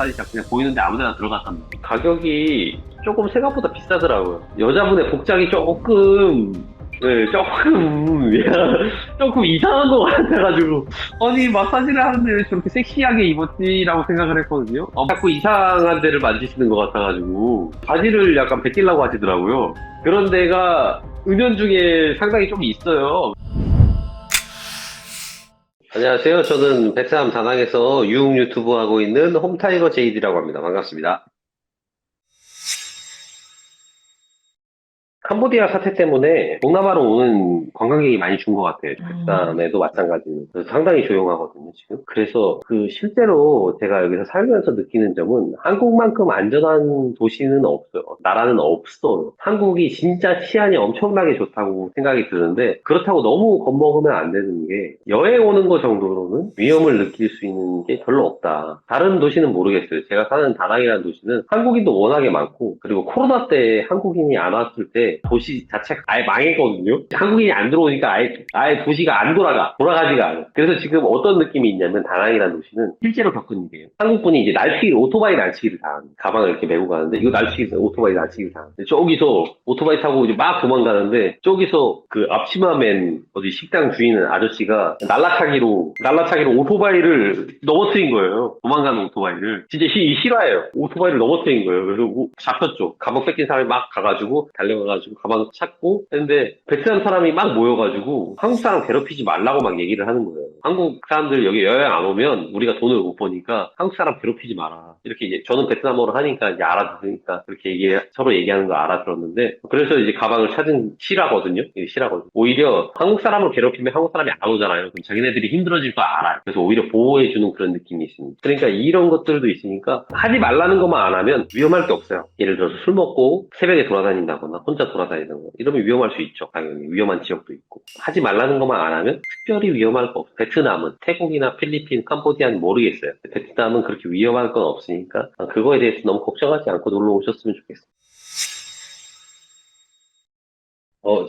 마사지샵 그냥 보이는데 아무데나 들어갔답니다. 가격이 조금 생각보다 비싸더라고요. 여자분의 복장이 조금 네, 조금, 조금 이상한 것 같아가지고. 아니, 마사지를 하는데 왜 저렇게 섹시하게 입었지라고 생각을 했거든요. 자꾸 이상한 데를 만지시는 것 같아가지고. 바지를 약간 벗기려고 하시더라고요. 그런 데가 은연중에 상당히 좀 있어요. 안녕하세요. 저는 베트남 다낭에서 유흥 유튜브 하고 있는 홈타이거 제이디라고 합니다. 반갑습니다. 캄보디아 사태 때문에 동남아로 오는 관광객이 많이 준 것 같아요. 베트남에도 마찬가지로. 그래서 상당히 조용하거든요, 지금. 그래서 실제로 제가 여기서 살면서 느끼는 점은 한국만큼 안전한 도시는 없어요. 나라는 없어요. 한국이 진짜 치안이 엄청나게 좋다고 생각이 드는데 그렇다고 너무 겁먹으면 안 되는 게 여행 오는 거 정도로는 위험을 느낄 수 있는 게 별로 없다. 다른 도시는 모르겠어요. 제가 사는 다낭이라는 도시는 한국인도 워낙에 많고 그리고 코로나 때 한국인이 안 왔을 때 도시 자체가 아예 망했거든요. 한국인이 안 들어오니까 아예 도시가 안 돌아가지가 않아. 그래서 지금 어떤 느낌이 있냐면 다낭이라는 도시는 실제로 겪은 일이에요. 한국분이 이제 오토바이 날치기를 당합니다. 가방을 이렇게 메고 가는데 이거 오토바이 날치기를 당합니다. 저기서 오토바이 타고 이제 막 도망가는데 저기서 그 앞치마맨 어디 식당 주인은 아저씨가 날라차기로 오토바이를 넘어뜨린 거예요. 도망가는 오토바이를. 진짜 실화예요. 오토바이를 넘어뜨린 거예요. 그래서 잡혔죠. 가방 뺏긴 사람이 막 가가지고 달려가가지고 가방 찾고 했는데 베트남 사람이 막 모여가지고 한국 사람 괴롭히지 말라고 막 얘기를 하는 거예요. 한국 사람들 여기 여행 안 오면 우리가 돈을 못 버니까 한국 사람 괴롭히지 마라. 이렇게 이제 저는 베트남어로 하니까 이제 알아들으니까 그렇게 서로 얘기하는 거 알아들었는데 그래서 이제 가방을 찾은 실화거든요. 이게 실화거든요. 오히려 한국 사람을 괴롭히면 한국 사람이 안 오잖아요. 그럼 자기네들이 힘들어질 거 알아요. 그래서 오히려 보호해주는 그런 느낌이 있습니다. 그러니까 이런 것들도 있으니까 하지 말라는 것만 안 하면 위험할 게 없어요. 예를 들어서 술 먹고 새벽에 돌아다닌다거나 혼자 돌아다니는 거 이러면 위험할 수 있죠. 당연히 위험한 지역도 있고 하지 말라는 것만 안 하면 특별히 위험할 거 없어요. 베트남은 태국이나 필리핀, 캄보디아는 모르겠어요. 베트남은 그렇게 위험할 건 없으니까 그거에 대해서 너무 걱정하지 않고 놀러 오셨으면 좋겠어요.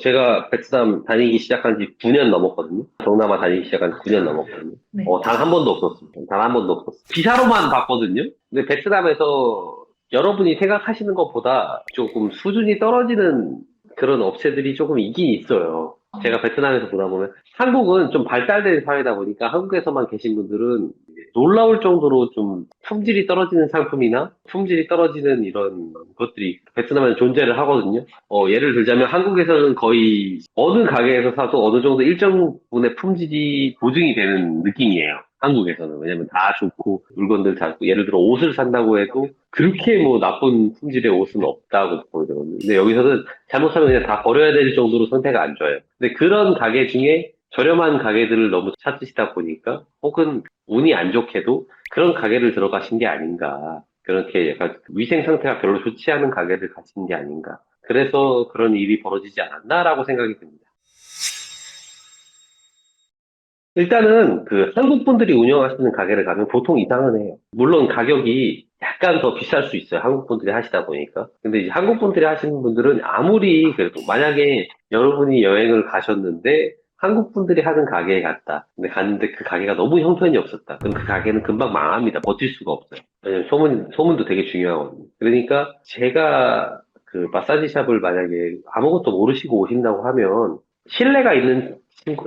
제가 베트남 다니기 시작한 지 9년 넘었거든요. 동남아 다니기 시작한 지 9년 넘었거든요. 네. 단 한 번도 없었습니다. 단 한 번도 없었어요. 비자로만 봤거든요. 근데 베트남에서 여러분이 생각하시는 것보다 조금 수준이 떨어지는 그런 업체들이 조금 있긴 있어요. 제가 베트남에서 보다 보면 한국은 좀 발달된 사회다 보니까 한국에서만 계신 분들은 놀라울 정도로 좀 품질이 떨어지는 상품이나 품질이 떨어지는 이런 것들이 베트남에는 존재를 하거든요. 예를 들자면 한국에서는 거의 어느 가게에서 사도 어느 정도 일정 부분의 품질이 보증이 되는 느낌이에요. 한국에서는. 왜냐면 다 좋고 물건들 다 좋고 예를 들어 옷을 산다고 해도 그렇게 뭐 나쁜 품질의 옷은 없다고 보거든요. 근데 여기서는 잘못하면 그냥 다 버려야 될 정도로 상태가 안 좋아요. 근데 그런 가게 중에 저렴한 가게들을 너무 찾으시다 보니까 혹은 운이 안 좋게도 그런 가게를 들어가신 게 아닌가. 그렇게 약간 위생 상태가 별로 좋지 않은 가게를 가신 게 아닌가. 그래서 그런 일이 벌어지지 않았나라고 생각이 듭니다. 일단은 한국 분들이 운영하시는 가게를 가면 보통 이상은 해요. 물론 가격이 약간 더 비쌀 수 있어요. 한국 분들이 하시다 보니까. 근데 이제 한국 분들이 하시는 분들은 아무리 그래도 만약에 여러분이 여행을 가셨는데 한국 분들이 하는 가게에 갔다. 근데 갔는데 그 가게가 너무 형편이 없었다. 그럼 그 가게는 금방 망합니다. 버틸 수가 없어요. 왜냐면 소문도 되게 중요하거든요. 그러니까 제가 마사지 샵을 만약에 아무것도 모르시고 오신다고 하면 신뢰가 있는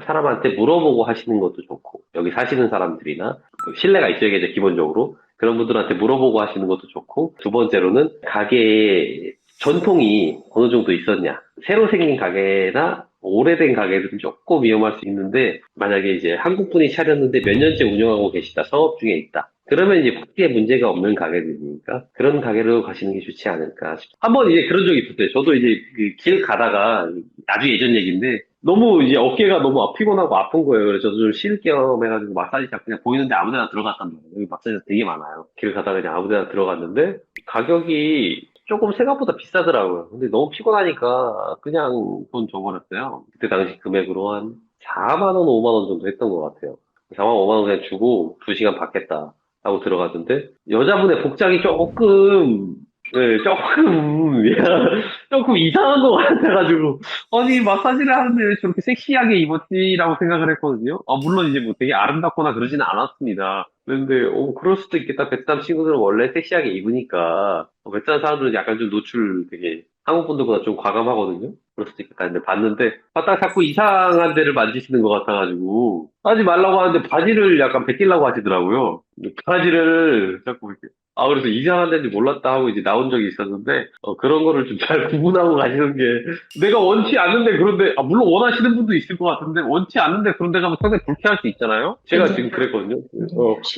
사람한테 물어보고 하시는 것도 좋고, 여기 사시는 사람들이나, 신뢰가 있어야겠죠, 기본적으로. 그런 분들한테 물어보고 하시는 것도 좋고, 두 번째로는 가게의 전통이 어느 정도 있었냐. 새로 생긴 가게나 오래된 가게들은 조금 위험할 수 있는데, 만약에 이제 한국 분이 차렸는데 몇 년째 운영하고 계시다, 사업 중에 있다. 그러면 이제 크게 문제가 없는 가게들이니까 그런 가게로 가시는 게 좋지 않을까 싶어요. 한번 이제 그런 적이 있었어요. 저도 이제 길 가다가 아주 예전 얘기인데 너무 이제 어깨가 너무 피곤하고 아픈 거예요. 그래서 저도 좀 쉴 겸 해가지고 마사지샵 그냥 보이는데 아무 데나 들어갔단 말이에요. 여기 마사지샵 되게 많아요. 길 가다가 그냥 아무 데나 들어갔는데 가격이 조금 생각보다 비싸더라고요. 근데 너무 피곤하니까 그냥 돈 줘버렸어요. 그때 당시 금액으로 한 4만 원, 5만 원 정도 했던 것 같아요. 4만 5만 원 그냥 주고 2시간 받겠다 하고 들어갔는데 여자분의 복장이 조금 네, 조금, 조금 이상한 것 같아가지고, 아니, 마사지를 하는데 왜 저렇게 섹시하게 입었지라고 생각을 했거든요. 물론 이제 뭐 되게 아름답거나 그러지는 않았습니다. 그런데, 그럴 수도 있겠다. 베트남 친구들은 원래 섹시하게 입으니까, 베트남 사람들은 약간 좀 노출 되게 한국 분들보다 좀 과감하거든요. 그럴 수도 있겠다. 근데 봤는데, 딱 자꾸 이상한 데를 만지시는 것 같아가지고, 하지 말라고 하는데 바지를 약간 벗기려고 하시더라고요. 바지를 자꾸 이렇게 그래서 이상한 데인지 몰랐다 하고 이제 나온 적이 있었는데, 그런 거를 좀 잘 구분하고 가시는 게, 내가 원치 않는데 그런데, 물론 원하시는 분도 있을 것 같은데, 원치 않는데 그런 데 가면 상당히 불쾌할 수 있잖아요? 제가 그죠? 지금 그랬거든요.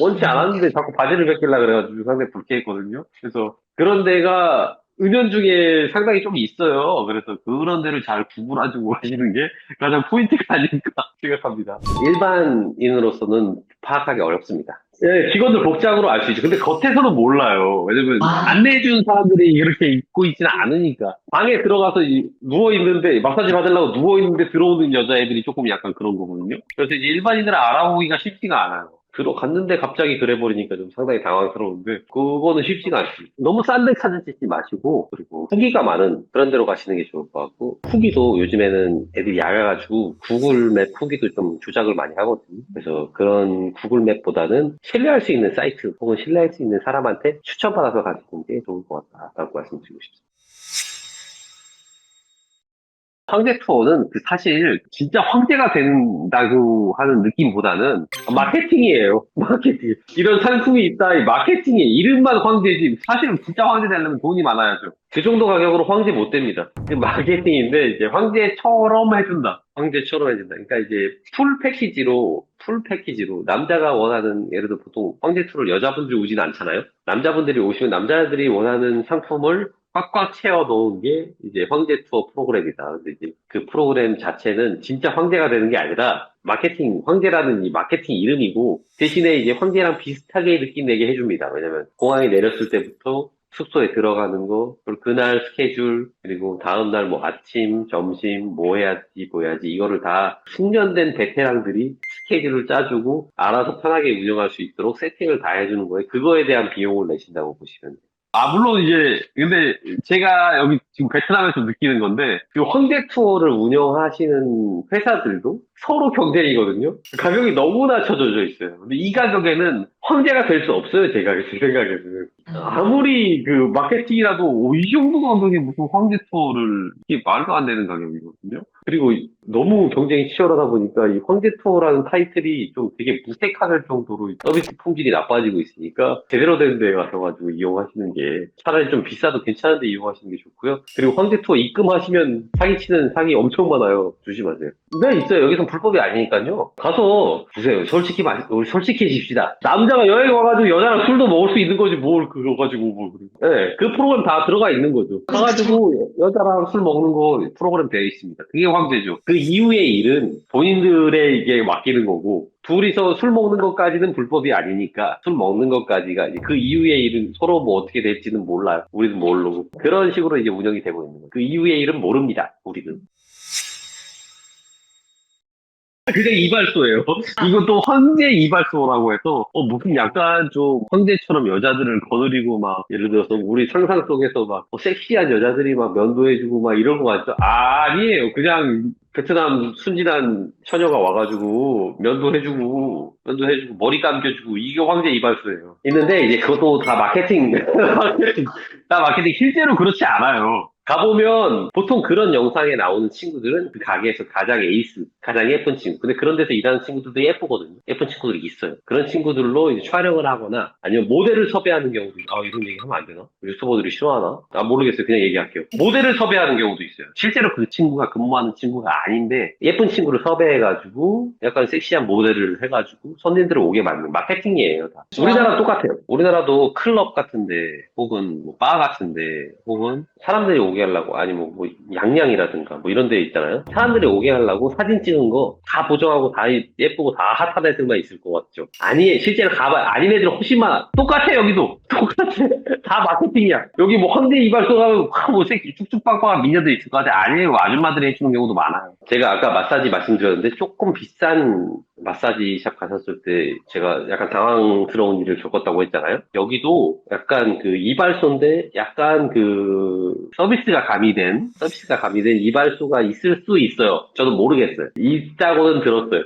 원치 않았는데 자꾸 바지를 벗기려고 그래가지고 상당히 불쾌했거든요. 그래서 그런 데가 은연중에 상당히 좀 있어요. 그래서 그런 데를 잘 구분하고 가시는 게 가장 포인트가 아닐까 생각합니다. 일반인으로서는 파악하기 어렵습니다. 예, 직원들 복장으로 알 수 있죠. 근데 겉에서는 몰라요. 왜냐면 아, 안내해주는 사람들이 이렇게 입고 있지는 않으니까. 방에 들어가서 누워있는데, 마사지 받으려고 누워있는데 들어오는 여자애들이 조금 약간 그런 거거든요. 그래서 이제 일반인들은 알아보기가 쉽지가 않아요. 들어갔는데 갑자기 그래 버리니까 좀 상당히 당황스러운데, 그거는 쉽지가 않습니다. 너무 싼 데 찾으시지 마시고, 그리고 후기가 많은 그런 데로 가시는 게 좋을 것 같고, 후기도 요즘에는 애들이 얇아가지고, 구글맵 후기도 좀 조작을 많이 하거든요. 그래서 그런 구글맵보다는 신뢰할 수 있는 사이트, 혹은 신뢰할 수 있는 사람한테 추천받아서 가시는 게 좋을 것 같다라고 말씀드리고 싶습니다. 황제 투어는 사실 진짜 황제가 된다고 하는 느낌보다는 마케팅이에요. 마케팅. 이런 상품이 있다. 이 마케팅이 이름만 황제지. 사실은 진짜 황제 되려면 돈이 많아야죠. 그 정도 가격으로 황제 못 됩니다. 마케팅인데 이제 황제처럼 해준다. 황제처럼 해준다. 그러니까 이제 풀 패키지로 남자가 원하는 예를 들어 보통 황제 투어를 여자분들이 오진 않잖아요. 남자분들이 오시면 남자들이 원하는 상품을 꽉꽉 채워 놓은 게 이제 황제 투어 프로그램이다. 근데 이제 그 프로그램 자체는 진짜 황제가 되는 게 아니라 마케팅, 황제라는 이 마케팅 이름이고 대신에 이제 황제랑 비슷하게 느낌 내게 해줍니다. 왜냐면 공항에 내렸을 때부터 숙소에 들어가는 거, 그리고 그날 스케줄, 그리고 다음날 뭐 아침, 점심, 뭐 해야지, 뭐 해야지, 이거를 다 숙련된 베테랑들이 스케줄을 짜주고 알아서 편하게 운영할 수 있도록 세팅을 다 해주는 거예요. 그거에 대한 비용을 내신다고 보시면 돼요. 물론 이제, 근데 제가 여기 지금 베트남에서 느끼는 건데, 그 황제 투어를 운영하시는 회사들도 서로 경쟁이거든요? 가격이 너무나 쳐져져 있어요. 근데 이 가격에는 황제가 될 수 없어요, 제 생각에는. 음, 아무리 그 마케팅이라도 이 정도 가격에 무슨 황제 투어를, 이게 말도 안 되는 가격이거든요? 그리고 너무 경쟁이 치열하다 보니까 이 황제 투어라는 타이틀이 좀 되게 무색할 정도로 서비스 품질이 나빠지고 있으니까 제대로 된 데 가셔가지고 이용하시는 게 차라리 좀 비싸도 괜찮은데 이용하시는 게 좋고요. 그리고 황제 투어 입금하시면 사기치는 사기 엄청 많아요. 조심하세요. 네, 있어요. 여기선 불법이 아니니까요. 가서 보세요. 우리 솔직해집시다. 남자가 여행 와가지고 여자랑 술도 먹을 수 있는 거지 뭘 그거 가지고 뭘 그래. 네, 그 프로그램 다 들어가 있는 거죠. 그쵸. 가가지고 여자랑 술 먹는 거 프로그램 되어 있습니다. 그게 황제죠. 그 이후의 일은 본인들에게 맡기는 거고 둘이서 술 먹는 것까지는 불법이 아니니까 술 먹는 것까지가 이제 그 이후의 일은 서로 뭐 어떻게 될지는 몰라요. 우리는 모르고 그런 식으로 이제 운영이 되고 있는 거예요. 그 이후의 일은 모릅니다. 우리는. 그게 이발소예요. 아, 이것도 황제 이발소라고 해서, 무슨 약간 좀 황제처럼 여자들을 거느리고 막, 예를 들어서 우리 상상 속에서 막, 섹시한 여자들이 막 면도해주고 막 이런 거 같죠? 아니에요. 그냥 베트남 순진한 처녀가 와가지고, 면도해주고, 머리 감겨주고, 이게 황제 이발소예요. 있는데, 이제 그것도 다 마케팅, 마케팅, 다 마케팅. 실제로 그렇지 않아요. 가보면 보통 그런 영상에 나오는 친구들은 그 가게에서 가장 에이스, 가장 예쁜 친구. 근데 그런 데서 일하는 친구들도 예쁘거든요. 예쁜 친구들이 있어요. 그런 친구들로 이제 촬영을 하거나 아니면 모델을 섭외하는 경우도 이런 얘기 하면 안 되나? 유튜버들이 싫어하나? 모르겠어요. 그냥 얘기할게요. 모델을 섭외하는 경우도 있어요. 실제로 그 친구가 근무하는 친구가 아닌데 예쁜 친구를 섭외해가지고 약간 섹시한 모델을 해가지고 손님들을 오게 만드는 마케팅이에요. 다. 좋아. 우리나라 똑같아요. 우리나라도 클럽 같은데 혹은 뭐바 같은데 혹은 사람들이 오게 하려고 아니면 뭐 양양이라든가 뭐 이런 데 있잖아요. 사람들이 오게 하려고 사진 찍은 거 다 보정하고 다 예쁘고 다 핫한 애들만 있을 것 같죠. 아니 실제로 가봐 아닌 애들은 훨씬 많아. 똑같아 여기도 똑같아. 다 마케팅이야. 여기 뭐 헌데 이발소 가면 뭐 새끼 쭉쭉빵빵한 미녀들 있을 것 같아. 아니에요. 아줌마들이 해주는 경우도 많아요. 제가 아까 마사지 말씀드렸는데 조금 비싼 마사지 샵 가셨을 때 제가 약간 당황스러운 일을 겪었다고 했잖아요. 여기도 약간 그 이발소인데 약간 그 서비스가 가미된 이발소가 있을 수 있어요. 저도 모르겠어요. 있다고는 들었어요.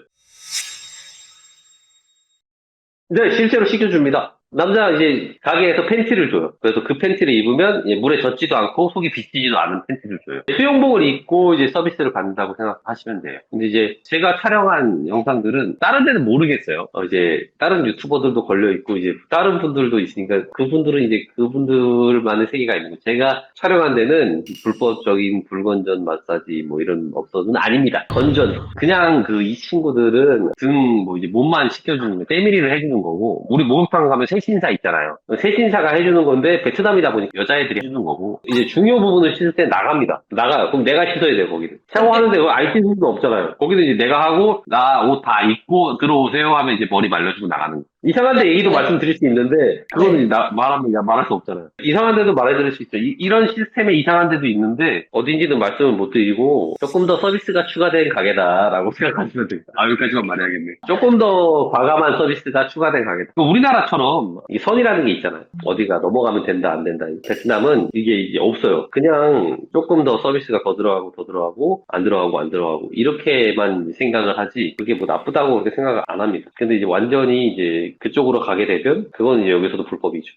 네, 실제로 시켜줍니다. 남자 이제 가게에서 팬티를 줘요. 그래서 그 팬티를 입으면 물에 젖지도 않고 속이 비치지도 않은 팬티를 줘요. 수영복을 입고 이제 서비스를 받는다고 생각하시면 돼요. 근데 이제 제가 촬영한 영상들은 다른 데는 모르겠어요. 이제 다른 유튜버들도 걸려 있고 이제 다른 분들도 있으니까 그분들은 이제 그분들만의 세계가 있는 거예요. 제가 촬영한 데는 불법적인 불건전 마사지 뭐 이런 업소는 아닙니다. 건전. 그냥 그 이 친구들은 등 뭐 이제 몸만 씻겨주는 거, 때밀이를 해주는 거고, 우리 목욕탕 가면 세신사 있잖아요. 세신사가 해주는 건데, 베트남이다 보니까 여자애들이 해주는 거고, 이제 중요 부분을 씻을 때 나갑니다. 나가요. 그럼 내가 씻어야 돼요, 거기는. 샤워하는데 안 씻을 수는 없잖아요. 거기는 이제 내가 하고, 나 옷 다 입고 들어오세요 하면 이제 머리 말려주고 나가는 거. 이상한데 얘기도 말씀드릴 수 있는데, 그거는 말하면 말할 수 없잖아요. 이상한데도 말해드릴 수 있죠. 이런 시스템에 이상한 데도 있는데, 어딘지는 말씀을 못 드리고, 조금 더 서비스가 추가된 가게다라고 생각하시면 됩니다. 여기까지만 말해야겠네. 조금 더 과감한 서비스가 추가된 가게다. 우리나라처럼 이 선이라는 게 있잖아요. 어디가 넘어가면 된다, 안 된다. 베트남은 이게 이제 없어요. 그냥 조금 더 서비스가 더 들어가고, 더 들어가고, 안 들어가고, 안 들어가고, 이렇게만 생각을 하지, 그게 뭐 나쁘다고 그렇게 생각을 안 합니다. 근데 이제 완전히 이제 그쪽으로 가게 되면, 그건 이제 여기서도 불법이죠.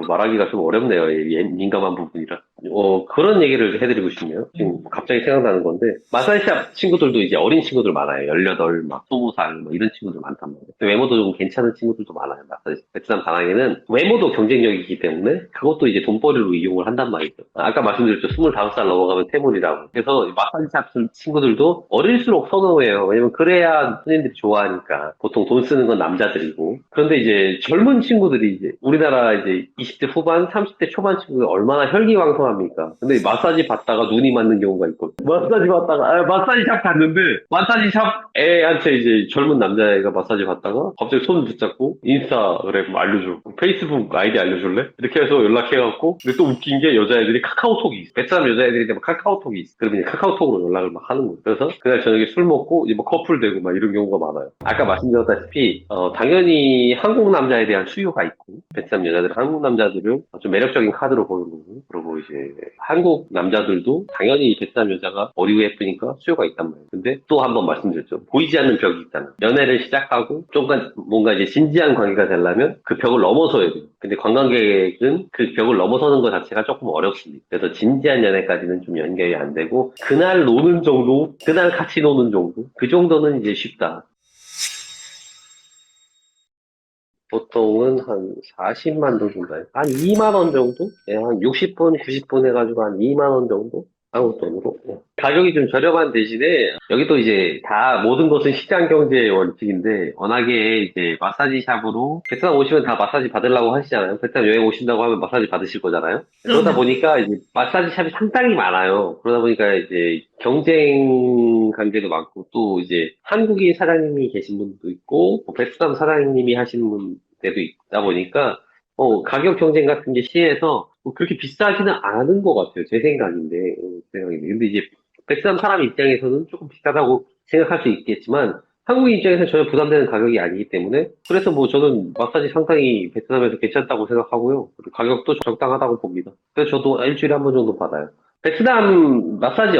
말하기가 좀 어렵네요. 민감한 부분이라. 그런 얘기를 해드리고 싶네요. 지금 갑자기 생각나는 건데, 마사지샵 친구들도 이제 어린 친구들 많아요. 18, 막 20살, 뭐 이런 친구들 많단 말이에요. 외모도 좀 괜찮은 친구들도 많아요. 마사지. 베트남 다낭에는 외모도 경쟁력이기 때문에 그것도 이제 돈벌이로 이용을 한단 말이죠. 아까 말씀드렸죠. 25살 넘어가면 태물이라고. 그래서 마사지샵 친구들도 어릴수록 선호해요. 왜냐면 그래야 손님들이 좋아하니까. 보통 돈 쓰는 건 남자들이고. 그런데 이제 젊은 친구들이 이제 우리나라 이제 20대 후반, 30대 초반 친구들 얼마나 혈기왕성합니까? 근데 마사지 받다가 눈이 맞는 경우가 있거든요. 마사지샵 갔는데 마사지샵 애한테 이제 젊은 남자애가 마사지 받다가 갑자기 손을 붙잡고 인스타그램 알려줘. 페이스북 아이디 알려줄래? 이렇게 해서 연락해갖고 근데 또 웃긴 게 여자애들이 카카오톡이 있어. 베트남 여자애들이 막 카카오톡이 있어. 그러면 이제 카카오톡으로 연락을 막 하는 거예요. 그래서 그날 저녁에 술 먹고 이제 뭐 커플 되고 막 이런 경우가 많아요. 아까 말씀드렸다시피 당연히 한국 남자에 대한 수요가 있고 베트남 여자들은 한국 남자들을 좀 매력적인 카드로 보는 거고 그리고 이제 한국 남자들도 당연히 베트남 여자가 어리고 예쁘니까 수요가 있단 말이에요. 근데 또 한 번 말씀드렸죠. 보이지 않는 벽이 있잖아요. 연애를 시작하고 좀간 뭔가 이제 진지한 관계가 되려면 그 벽을 넘어서야 돼요. 근데 관광객은 그 벽을 넘어서는 것 자체가 조금 어렵습니다. 그래서 진지한 연애까지는 좀 연결이 안 되고 그날 노는 정도, 그날 같이 노는 정도, 그 정도는 이제 쉽다. 보통은 한 40만 원 정도, 한 2만 원 정도? 예, 한 60분, 90분 해가지고 한 2만 원 정도? 한국 돈으로. 예. 가격이 좀 저렴한 대신에, 여기도 이제 다 모든 것은 시장 경제의 원칙인데, 워낙에 이제 마사지 샵으로, 베트남 오시면 다 마사지 받으려고 하시잖아요. 베트남 여행 오신다고 하면 마사지 받으실 거잖아요. 그러다 보니까 이제 마사지 샵이 상당히 많아요. 그러다 보니까 이제 경쟁 관계도 많고, 또 이제 한국인 사장님이 계신 분도 있고, 뭐 베트남 사장님이 하시는 분들도 있다 보니까, 가격 경쟁 같은 게 시에서 뭐 그렇게 비싸지는 않은 것 같아요. 제 생각인데, 생각인데. 근데 이제 베트남 사람 입장에서는 조금 비싸다고 생각할 수 있겠지만, 한국인 입장에서는 전혀 부담되는 가격이 아니기 때문에, 그래서 뭐 저는 마사지 상당히 베트남에서 괜찮다고 생각하고요. 그리고 가격도 적당하다고 봅니다. 그래서 저도 일주일에 한 번 정도 받아요. 베트남 마사지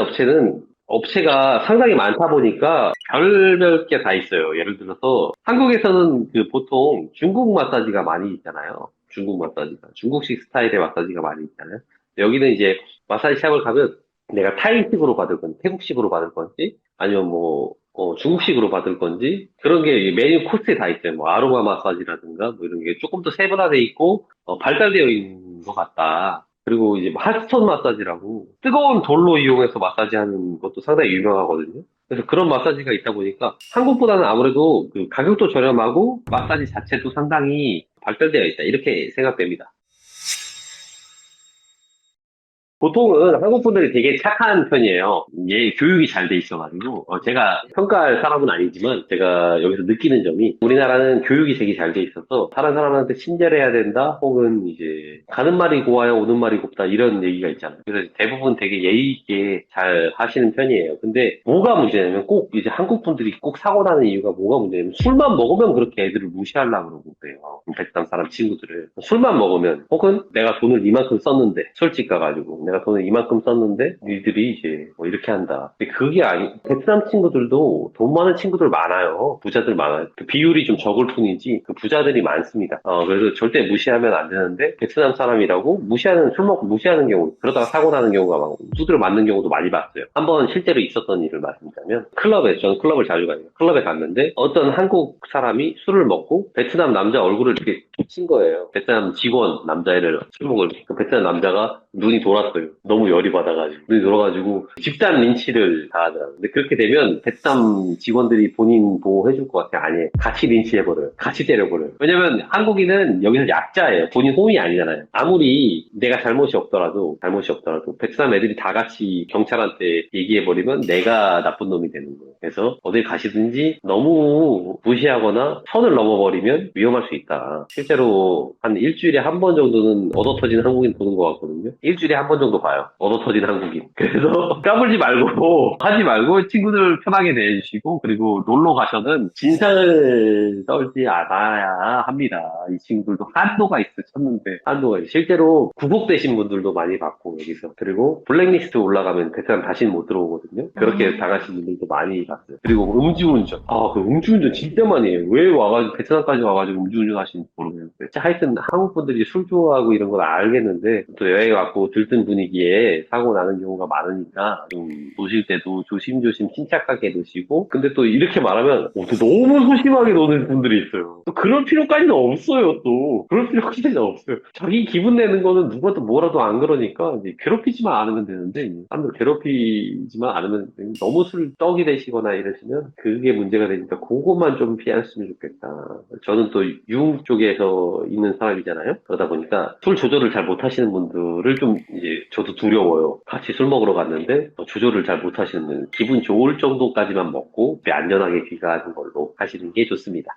업체가 상당히 많다 보니까 별별 게 다 있어요. 예를 들어서 한국에서는 그 보통 중국 마사지가 많이 있잖아요. 중국 마사지가. 중국식 스타일의 마사지가 많이 있잖아요. 여기는 이제 마사지 샵을 가면 내가 타이식으로 받을 건지, 태국식으로 받을 건지, 아니면 뭐, 중국식으로 받을 건지, 그런 게 메뉴 코스에 다 있어요. 뭐, 아로마 마사지라든가, 뭐 이런 게 조금 더 세분화되어 있고, 발달되어 있는 것 같다. 그리고 이제 핫스톤 마사지라고, 뜨거운 돌로 이용해서 마사지하는 것도 상당히 유명하거든요. 그래서 그런 마사지가 있다 보니까 한국보다는 아무래도 그 가격도 저렴하고 마사지 자체도 상당히 발달되어 있다. 이렇게 생각됩니다. 보통은 한국 분들이 되게 착한 편이에요. 얘 교육이 잘 돼 있어가지고 제가 평가할 사람은 아니지만 제가 여기서 느끼는 점이 우리나라는 교육이 되게 잘 돼 있어서 다른 사람한테 친절해야 된다 혹은 이제 가는 말이 고와야 오는 말이 곱다 이런 얘기가 있잖아요. 그래서 대부분 되게 예의 있게 잘 하시는 편이에요. 근데 뭐가 문제냐면 꼭 이제 한국 분들이 꼭 사고 나는 이유가 뭐가 문제냐면 술만 먹으면 그렇게 애들을 무시하려고 그러고 그래요. 베트남 사람 친구들을 술만 먹으면 혹은 내가 돈을 이만큼 썼는데 술집 가가지고 내가 돈을 이만큼 썼는데 니들이 이제 뭐 이렇게 한다. 근데 그게 아니 베트남 친구들도 돈 많은 친구들 많아요. 부자들 많아요. 그 비율이 좀 적을 뿐이지 그 부자들이 많습니다. 그래서 절대 무시하면 안 되는데 베트남 사람이라고 무시하는 술 먹고 무시하는 경우 그러다가 사고 나는 경우가 많고 두드려 맞는 경우도 많이 봤어요. 한번 실제로 있었던 일을 말씀드리자면 클럽에 저는 클럽을 자주 가요. 클럽에 갔는데 어떤 한국 사람이 술을 먹고 베트남 남자 얼굴을 이렇게 친 거예요. 베트남 직원 남자애를 술 먹을 그 베트남 남자가 눈이 돌았어요. 너무 열이 받아가지고 눈이 돌아가지고 집단 린치를 당하더라고요. 근데 그렇게 되면 베트남 직원들이 본인 보호해줄 것 같아요. 아니에요. 같이 린치해버려요. 같이 때려버려요. 왜냐면 한국인은 여기서 약자예요. 본인 호미 아니잖아요. 아무리 내가 잘못이 없더라도 베트남 애들이 다 같이 경찰한테 얘기해버리면 내가 나쁜 놈이 되는 거예요. 그래서 어딜 가시든지 너무 무시하거나 선을 넘어버리면 위험할 수 있다. 실제로 한 일주일에 한 번 정도는 얻어터진 한국인 보는 것 같거든요. 일주일에 한 번 정도 봐요. 얻어터진 한국인. 그래서 까불지 말고 하지 말고 친구들 편하게 대해주시고 그리고 놀러 가셔는 진상을 떨지 않아야 합니다. 이 친구들도 한도가 있으셨는데 한도가 있어요. 실제로 구속되신 분들도 많이 봤고 여기서 그리고 블랙리스트 올라가면 베트남 다시는 못 들어오거든요. 그렇게 당하신 분들도 많이 봤어요. 그리고 음주운전. 그 음주운전 진짜 많이 해요. 왜 와가지고 베트남까지 와가지고 음주운전 하시는지 모르겠는데. 하여튼 한국 분들이 술 좋아하고 이런 걸 알겠는데 또 여행 왔고 들뜬 분위기에 사고 나는 경우가 많으니까 좀 노실 때도 조심조심 침착하게 노시고 근데 또 이렇게 말하면 또 너무 소심하게 노는 분들이 있어요. 또 그럴 필요까지는 없어요. 또 그럴 필요까지는 없어요. 자기 기분 내는 거는 누가 또 뭐라도 안 그러니까 이제 괴롭히지만 않으면 되는데 사람들 괴롭히지만 않으면 너무 술 떡이 되시거나 이러시면 그게 문제가 되니까 그것만 좀 피하셨으면 좋겠다. 저는 또 유흥 쪽에서 있는 사람이잖아요. 그러다 보니까 술 조절을 잘 못하시는 분들을 좀 이제 저도 두려워요. 같이 술 먹으러 갔는데 조절을 잘 못하시는 분 기분 좋을 정도까지만 먹고 안전하게 귀가하는 걸로 하시는 게 좋습니다.